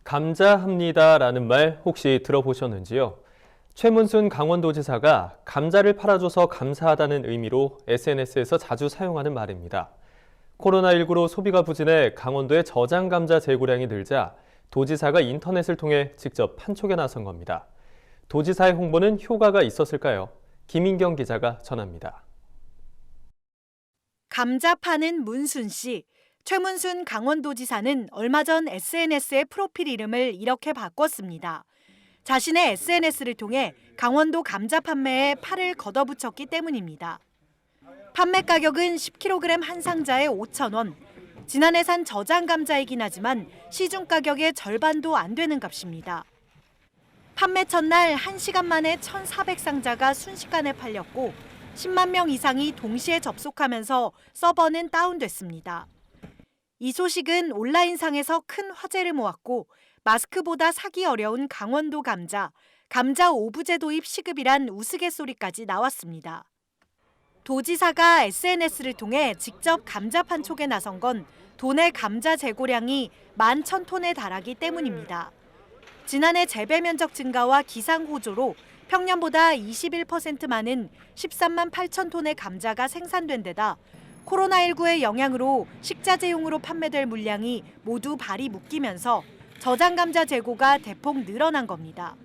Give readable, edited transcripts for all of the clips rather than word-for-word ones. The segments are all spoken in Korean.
감자합니다라는 말 혹시 들어보셨는지요? 최문순 강원도지사가 감자를 팔아줘서 감사하다는 의미로 SNS에서 자주 사용하는 말입니다. 코로나19로 소비가 부진해 강원도의 저장 감자 재고량이 늘자 도지사가 인터넷을 통해 직접 판촉에 나선 겁니다. 도지사의 홍보는 효과가 있었을까요? 김인경 기자가 전합니다. 감자 파는 문순 씨. 최문순 강원도지사는 얼마 전 SNS의 프로필 이름을 이렇게 바꿨습니다. 자신의 SNS를 통해 강원도 감자 판매에 팔을 걷어붙였기 때문입니다. 판매 가격은 10kg 한 상자에 5,000원. 지난해 산 저장 감자이긴 하지만 시중 가격의 절반도 안 되는 값입니다. 판매 첫날 1시간 만에 1,400상자가 순식간에 팔렸고 10만 명 이상이 동시에 접속하면서 서버는 다운됐습니다. 이 소식은 온라인상에서 큰 화제를 모았고 마스크보다 사기 어려운 강원도 감자, 감자 오부제 도입 시급이란 우스갯소리까지 나왔습니다. 도지사가 SNS를 통해 직접 감자 판촉에 나선 건 도내 감자 재고량이 11,000톤에 달하기 때문입니다. 지난해 재배 면적 증가와 기상 호조로 평년보다 21% 많은 13만 8천 톤의 감자가 생산된 데다 코로나19의 영향으로 식자재용으로 판매될 물량이 모두 발이 묶이면서 저장 감자 재고가 대폭 늘어난 겁니다.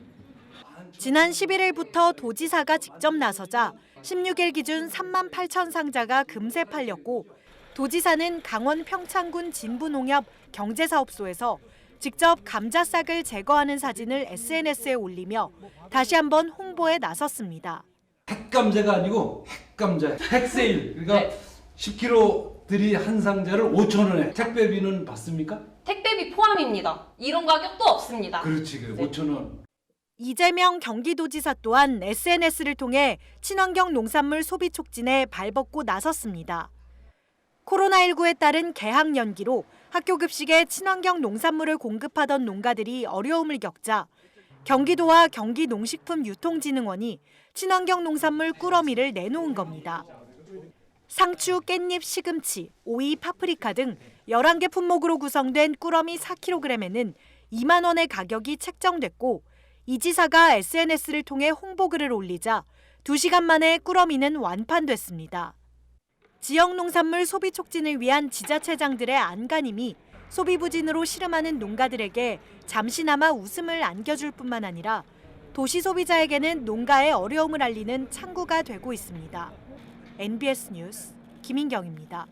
지난 11일부터 도지사가 직접 나서자 16일 기준 3만 8천 상자가 금세 팔렸고 도지사는 강원 평창군 진부농협 경제사업소에서 직접 감자싹을 제거하는 사진을 SNS에 올리며 다시 한번 홍보에 나섰습니다. 핵감자가 아니고 핵감자, 핵세일. 그러니까 네. 10kg들이 한 상자를 5,000원에. 택배비는 받습니까? 택배비 포함입니다. 이런 가격도 없습니다. 그렇지, 그래. 네. 5,000원. 이재명 경기도지사 또한 SNS를 통해 친환경 농산물 소비 촉진에 발벗고 나섰습니다. 코로나19에 따른 개학 연기로 학교 급식에 친환경 농산물을 공급하던 농가들이 어려움을 겪자 경기도와 경기농식품유통진흥원이 친환경 농산물 꾸러미를 내놓은 겁니다. 상추, 깻잎, 시금치, 오이, 파프리카 등 11개 품목으로 구성된 꾸러미 4kg에는 2만 원의 가격이 책정됐고 이 지사가 SNS를 통해 홍보글을 올리자 2시간 만에 꾸러미는 완판됐습니다. 지역 농산물 소비 촉진을 위한 지자체장들의 안간힘이 소비 부진으로 씨름하는 농가들에게 잠시나마 웃음을 안겨줄 뿐만 아니라 도시 소비자에게는 농가의 어려움을 알리는 창구가 되고 있습니다. NBS 뉴스 김인경입니다.